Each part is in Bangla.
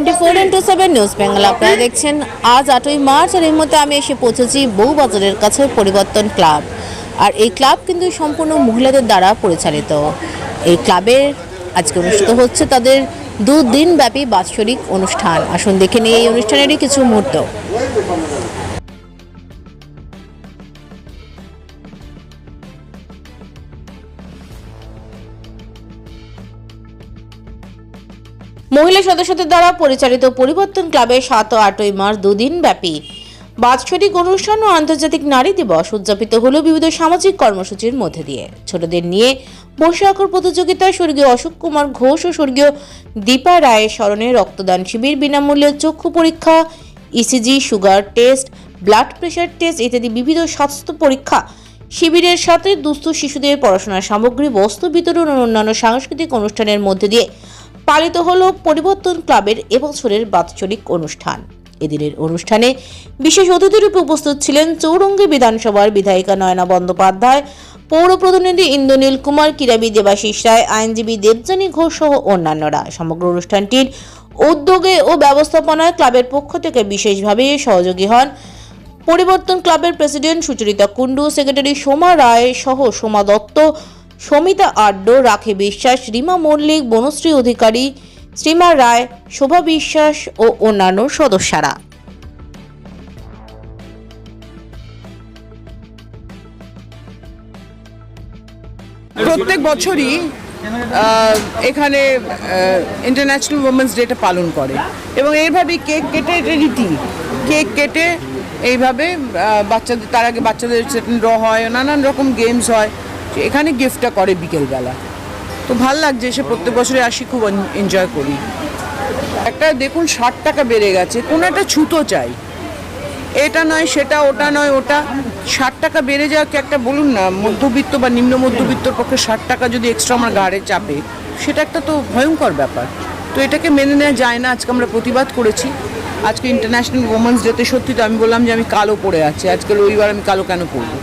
24x7 news Bengal. আপনারা দেখছেন আজ 8ই মার্চ, আর এই মুহূর্তে আমি এসে পৌঁছেছি বউবাজারের কাছে পরিবর্তন ক্লাব। আর এই ক্লাব কিন্তু সম্পূর্ণ মহিলাদের দ্বারা পরিচালিত। এই ক্লাবের আজকে অনুষ্ঠিত হচ্ছে তাদের 2 দিন ব্যাপী বাৎসরিক অনুষ্ঠান। আসুন দেখে নিই এই অনুষ্ঠানেরই কিছু মুহূর্ত। মহিলা সদস্যদের দ্বারা পরিচালিত পরিবর্তন ক্লাবের 7 ও 8ই মার্চ 2 দিন ব্যাপী বাৎসরিক অনুষ্ঠান ও আন্তর্জাতিক নারী দিবস উদযাপিত হলো বিবিধ সামাজিক কর্মসূচির মধ্যে দিয়ে। ছোটদের নিয়ে বসে আঁকার প্রতিযোগিতা, স্বর্গীয় অশোক কুমার ঘোষ ও স্বর্গীয় দীপা রায়ের স্মরণে রক্তদান শিবির, বিনামূল্যে চক্ষু পরীক্ষা, ECG, sugar test, blood pressure test ইত্যাদি বিবিধ স্বাস্থ্য পরীক্ষা শিবিরের সাথে দুস্থ শিশুদের পড়াশোনার সামগ্রী, বস্ত্র বিতরণ ও অন্যান্য সাংস্কৃতিক অনুষ্ঠানের মধ্যে দিয়ে পালিত হলো পরিবর্তন ক্লাবের এবছরের বাৎসরিক অনুষ্ঠান। এদিনের অনুষ্ঠানে বিশেষ অতিথি রূপে উপস্থিত ছিলেন চৌরঙ্গী বিধানসভার বিধায়িকা নয়না বন্দ্যোপাধ্যায়, পৌর প্রতিনিধি ইন্দ্রনীল কুমার, ক্রীড়াবিদ দেবাশিস রায়, আইনজীবী দেবযানী ঘোষ সহ অন্যান্যরা। সমগ্র অনুষ্ঠানটির উদ্যোগে ও ব্যবস্থাপনায় ক্লাবের পক্ষ থেকে বিশেষভাবে সহযোগী হন পরিবর্তন ক্লাবের প্রেসিডেন্ট সুচরিতা কুণ্ডু, সেক্রেটারি সোমা রায় সহ সোমা দত্ত, সমিতা আড্ড, রাখি বিশ্বাস, রিমা মল্লিক, বনশ্রী অধিকারী, শ্রীমা রায়, শোভা বিশ্বাস ও অন্যান্য সদস্যরা। প্রত্যেক বছরই এখানে ইন্টারন্যাশনাল উইমেন্স ডেটা পালন করে এবং এইভাবে কেক কেটে, এটা রীতি, কেক কেটে এইভাবে বাচ্চাদের, তার আগে বাচ্চাদের ড্র হয়, নানান রকম গেমস হয়, এখানে গিফটটা করে বিকেলবেলা। তো ভাল লাগছে, এসে প্রত্যেক বছরে আসি, খুব এনজয় করি। একটা দেখুন 60 টাকা বেড়ে গেছে, কোনো একটা ছুতো চাই, এটা নয় সেটা, ওটা নয় ওটা, 60 টাকা বেড়ে যাওয়া কি একটা, বলুন না, মধ্যবিত্ত বা নিম্ন মধ্যবিত্তর পক্ষে 60 টাকা যদি এক্সট্রা আমার ঘাড়ে চাপে, সেটা একটা তো ভয়ঙ্কর ব্যাপার। তো এটাকে মেনে নেওয়া যায় না। আজকে আমরা প্রতিবাদ করেছি। আজকে ইন্টারন্যাশনাল উইমেন্স ডেতে সত্যি তো আমি বললাম যে আমি কালো পরে আছি, আজকে রবিবার, আমি কালো কেন পরবো?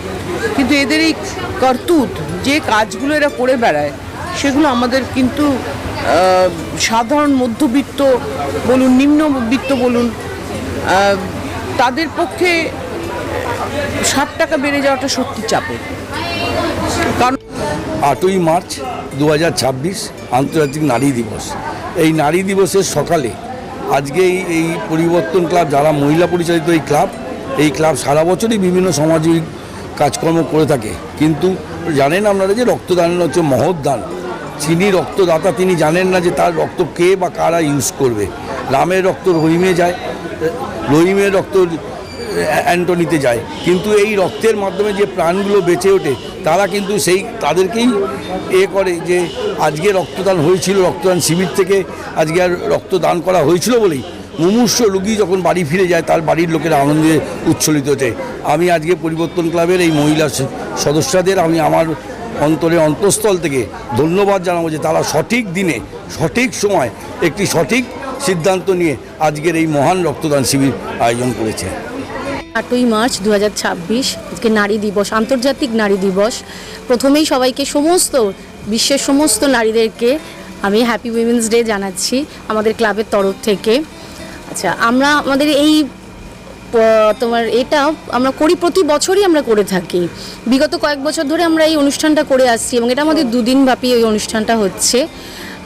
কিন্তু এদের এই কর্তুত, যে কাজগুলো এরা করে বেড়ায়, সেগুলো আমাদের কিন্তু সাধারণ মধ্যবিত্ত বলুন, নিম্নবিত্ত বলুন, তাদের পক্ষে 60 টাকা বেড়ে যাওয়াটা সত্যি চাপে। কারণ 8ই মার্চ 2026 আন্তর্জাতিক নারী দিবস। এই নারী দিবসের সকালে আজকে এই পরিবর্তন ক্লাব, যারা মহিলা পরিচালিত এই ক্লাব সারা বছরই বিভিন্ন সামাজিক কাজকর্ম করে থাকে। কিন্তু জানেন আপনারা যে রক্তদান হচ্ছে মহৎ দান। যিনি রক্তদাতা তিনি জানেন না যে তার রক্ত কে বা কারা ইউজ করবে। রামের রক্ত রহিমে যায়, রহিমের রক্ত অ্যান্টনিতে যায়, কিন্তু এই রক্তের মাধ্যমে যে প্রাণগুলো বেঁচে ওঠে, তারা কিন্তু তাদেরকেই করে যে আজকে রক্তদান হয়েছিল, রক্তদান শিবির থেকে আজকে আর রক্তদান করা হয়েছিল বলেই মুমূর্ষ রোগী যখন বাড়ি ফিরে যায়, তার বাড়ির লোকেরা আনন্দে উচ্ছ্বলিত হতে। আমি আজকে পরিবর্তন ক্লাবের এই মহিলা সদস্যদের আমি আমার অন্তঃস্থল থেকে ধন্যবাদ জানাবো যে তারা সঠিক দিনে, সঠিক সময় একটি সঠিক সিদ্ধান্ত নিয়ে আজকের এই মহান রক্তদান শিবির আয়োজন করেছে। 8ই মার্চ 2026 আজকে নারী দিবস, আন্তর্জাতিক নারী দিবস। প্রথমেই সবাইকে, সমস্ত বিশ্বের সমস্ত নারীদেরকে আমি হ্যাপি উইমেন্স ডে জানাচ্ছি আমাদের ক্লাবের তরফ থেকে। আচ্ছা, আমরা আমাদের এই এটা আমরা করি, প্রতি বছরই আমরা করে থাকি। বিগত কয়েক বছর ধরে আমরা এই অনুষ্ঠানটা করে আসছি এবং এটা আমাদের 2 দিন ব্যাপী এই অনুষ্ঠানটা হচ্ছে।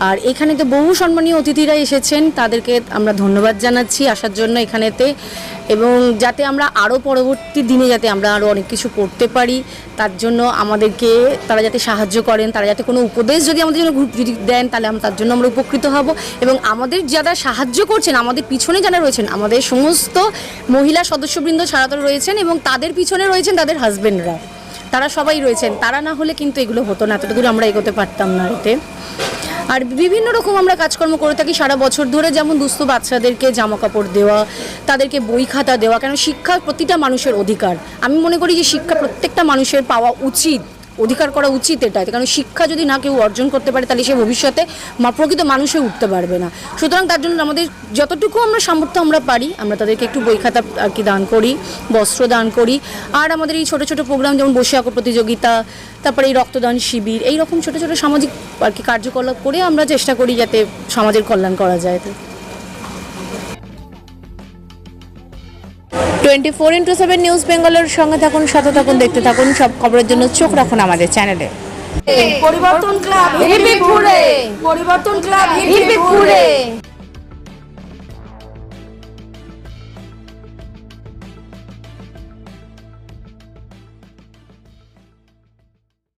আর এখানেতে বহু সম্মানীয় অতিথিরা এসেছেন, তাদেরকে আমরা ধন্যবাদ জানাচ্ছি আসার জন্য এখানেতে, এবং যাতে আমরা আরও পরবর্তী দিনে যাতে আমরা আরও অনেক কিছু করতে পারি, তার জন্য আমাদেরকে তারা যাতে সাহায্য করেন, তারা যাতে কোনো উপদেশ যদি আমাদের জন্য যদি দেন, তাহলে তার জন্য আমরা উপকৃত হব। এবং আমাদের যারা সাহায্য করছেন, আমাদের পিছনে যারা রয়েছেন, আমাদের সমস্ত মহিলা সদস্যবৃন্দ ছাড়া তো রয়েছেন, এবং তাদের পিছনে রয়েছেন তাদের হাজব্যান্ডরা, তারা সবাই রয়েছেন। তারা না হলে কিন্তু এগুলো হতো না, এতটুকু আমরা এগোতে পারতাম না এতে। আর বিভিন্ন রকম আমরা কাজকর্ম করে থাকি সারা বছর ধরে, যেমন দুস্থ বাচ্চাদেরকে জামা কাপড় দেওয়া, তাদেরকে বই খাতা দেওয়া, কেন শিক্ষা প্রতিটা মানুষের অধিকার। আমি মনে করি যে শিক্ষা প্রত্যেকটা মানুষের পাওয়া উচিত, অধিকার করা উচিত এটা, কারণ শিক্ষা যদি না কেউ অর্জন করতে পারে, তাহলে সে ভবিষ্যতে প্রকৃত মানুষ হয়ে উঠতে পারবে না। সুতরাং তার জন্য আমাদের যতটুকু আমরা সামর্থ্য আমরা পারি, আমরা তাদেরকে একটু বই খাতা আর কি দান করি, বস্ত্র দান করি। আর আমাদের এই ছোটো ছোটো প্রোগ্রাম, যেমন বসে আঁকো প্রতিযোগিতা, তারপরে এই রক্তদান শিবির, এই রকম ছোটো ছোটো সামাজিক আর কি কার্যকলাপ করে আমরা চেষ্টা করি যাতে সমাজের কল্যাণ করা যায়। 24x7 নিউজ বেঙ্গলের সঙ্গে থাকুন, সাথে থাকুন, দেখতে থাকুন। সব খবরের জন্য চোখ রাখুন আমাদের চ্যানেলে। পরিবর্তন ক্লাব হিপি হুরে, পরিবর্তন ক্লাব হিপি হুরে।